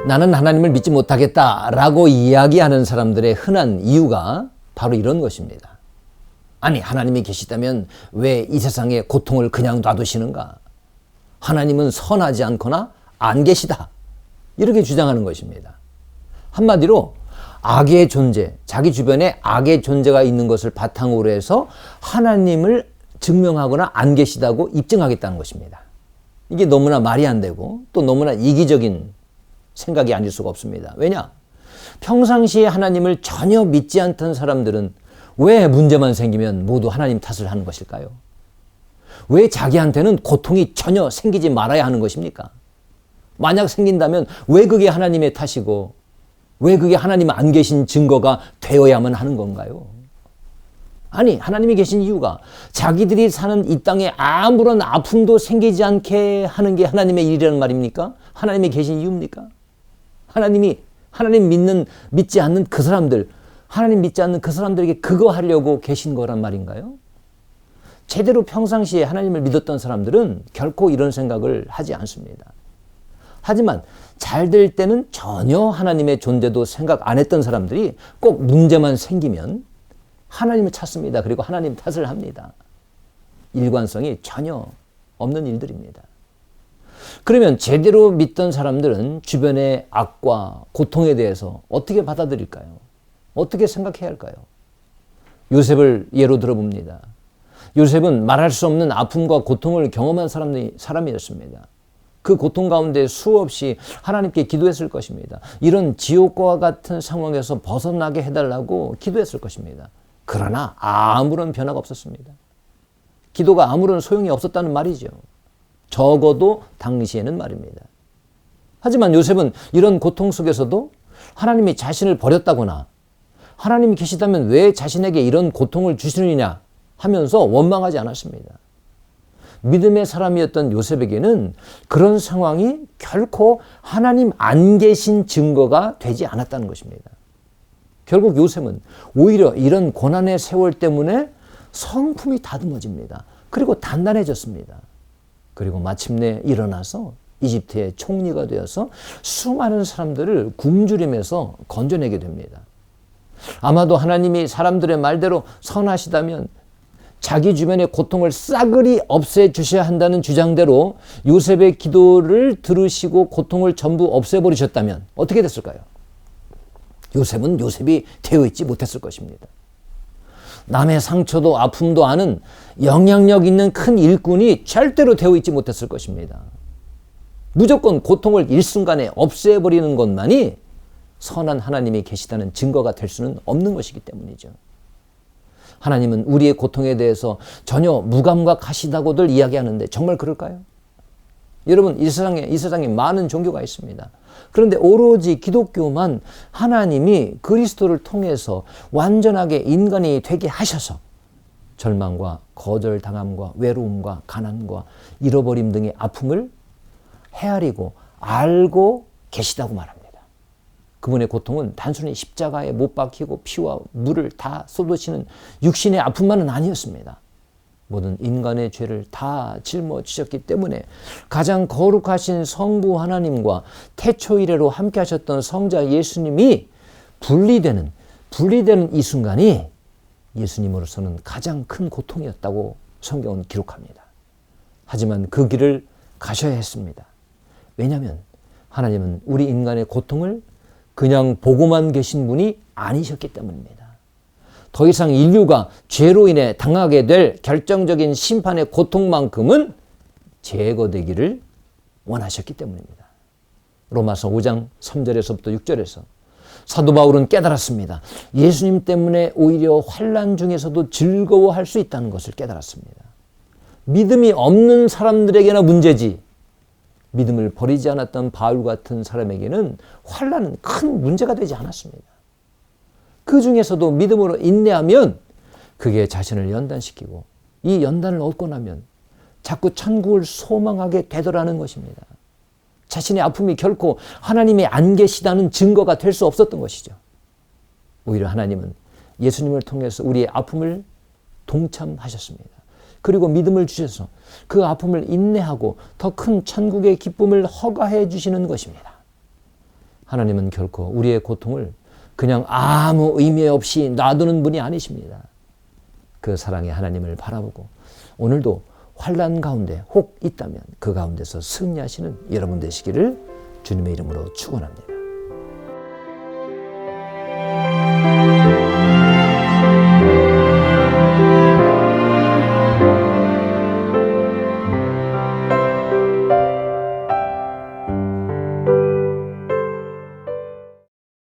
나는 하나님을 믿지 못하겠다라고 이야기하는 사람들의 흔한 이유가 바로 이런 것입니다. 아니, 하나님이 계시다면 왜 이 세상에 고통을 그냥 놔두시는가? 하나님은 선하지 않거나 안 계시다. 이렇게 주장하는 것입니다. 한마디로 악의 존재, 자기 주변에 악의 존재가 있는 것을 바탕으로 해서 하나님을 증명하거나 안 계시다고 입증하겠다는 것입니다. 이게 너무나 말이 안 되고 또 너무나 이기적인 생각이 아닐 수가 없습니다. 왜냐? 평상시에 하나님을 전혀 믿지 않던 사람들은 왜 문제만 생기면 모두 하나님 탓을 하는 것일까요? 왜 자기한테는 고통이 전혀 생기지 말아야 하는 것입니까? 만약 생긴다면 왜 그게 하나님의 탓이고 왜 그게 하나님 안 계신 증거가 되어야만 하는 건가요? 아니, 하나님이 계신 이유가 자기들이 사는 이 땅에 아무런 아픔도 생기지 않게 하는 게 하나님의 일이라는 말입니까? 하나님이 계신 이유입니까? 하나님 믿지 않는 그 사람들, 하나님 믿지 않는 그 사람들에게 그거 하려고 계신 거란 말인가요? 제대로 평상시에 하나님을 믿었던 사람들은 결코 이런 생각을 하지 않습니다. 하지만 잘 될 때는 전혀 하나님의 존재도 생각 안 했던 사람들이 꼭 문제만 생기면 하나님을 찾습니다. 그리고 하나님 탓을 합니다. 일관성이 전혀 없는 일들입니다. 그러면 제대로 믿던 사람들은 주변의 악과 고통에 대해서 어떻게 받아들일까요? 어떻게 생각해야 할까요? 요셉을 예로 들어봅니다. 요셉은 말할 수 없는 아픔과 고통을 경험한 사람이었습니다. 그 고통 가운데 수없이 하나님께 기도했을 것입니다. 이런 지옥과 같은 상황에서 벗어나게 해달라고 기도했을 것입니다. 그러나 아무런 변화가 없었습니다. 기도가 아무런 소용이 없었다는 말이죠. 적어도 당시에는 말입니다. 하지만 요셉은 이런 고통 속에서도 하나님이 자신을 버렸다거나 하나님이 계시다면 왜 자신에게 이런 고통을 주시느냐 하면서 원망하지 않았습니다. 믿음의 사람이었던 요셉에게는 그런 상황이 결코 하나님 안 계신 증거가 되지 않았다는 것입니다. 결국 요셉은 오히려 이런 고난의 세월 때문에 성품이 다듬어집니다. 그리고 단단해졌습니다. 그리고 마침내 일어나서 이집트의 총리가 되어서 수많은 사람들을 굶주림에서 건져내게 됩니다. 아마도 하나님이 사람들의 말대로 선하시다면 자기 주변의 고통을 싸그리 없애주셔야 한다는 주장대로 요셉의 기도를 들으시고 고통을 전부 없애버리셨다면 어떻게 됐을까요? 요셉은 요셉이 되어 있지 못했을 것입니다. 남의 상처도 아픔도 아는 영향력 있는 큰 일꾼이 절대로 되어 있지 못했을 것입니다. 무조건 고통을 일순간에 없애버리는 것만이 선한 하나님이 계시다는 증거가 될 수는 없는 것이기 때문이죠. 하나님은 우리의 고통에 대해서 전혀 무감각하시다고들 이야기하는데 정말 그럴까요? 여러분, 이 세상에 많은 종교가 있습니다. 그런데 오로지 기독교만 하나님이 그리스도를 통해서 완전하게 인간이 되게 하셔서 절망과 거절당함과 외로움과 가난과 잃어버림 등의 아픔을 헤아리고 알고 계시다고 말합니다. 그분의 고통은 단순히 십자가에 못 박히고 피와 물을 다 쏟으시는 육신의 아픔만은 아니었습니다. 모든 인간의 죄를 다 짊어지셨기 때문에 가장 거룩하신 성부 하나님과 태초 이래로 함께 하셨던 성자 예수님이 분리되는 이 순간이 예수님으로서는 가장 큰 고통이었다고 성경은 기록합니다. 하지만 그 길을 가셔야 했습니다. 왜냐하면 하나님은 우리 인간의 고통을 그냥 보고만 계신 분이 아니셨기 때문입니다. 더 이상 인류가 죄로 인해 당하게 될 결정적인 심판의 고통만큼은 제거되기를 원하셨기 때문입니다. 로마서 5장 3절에서부터 6절에서 사도 바울은 깨달았습니다. 예수님 때문에 오히려 환난 중에서도 즐거워할 수 있다는 것을 깨달았습니다. 믿음이 없는 사람들에게나 문제지 믿음을 버리지 않았던 바울 같은 사람에게는 환난은 큰 문제가 되지 않았습니다. 그 중에서도 믿음으로 인내하면 그게 자신을 연단시키고 이 연단을 얻고 나면 자꾸 천국을 소망하게 되더라는 것입니다. 자신의 아픔이 결코 하나님이 안 계시다는 증거가 될 수 없었던 것이죠. 오히려 하나님은 예수님을 통해서 우리의 아픔을 동참하셨습니다. 그리고 믿음을 주셔서 그 아픔을 인내하고 더 큰 천국의 기쁨을 허가해 주시는 것입니다. 하나님은 결코 우리의 고통을 그냥 아무 의미 없이 놔두는 분이 아니십니다. 그 사랑의 하나님을 바라보고 오늘도 환난 가운데 혹 있다면 그 가운데서 승리하시는 여러분 되시기를 주님의 이름으로 축원합니다.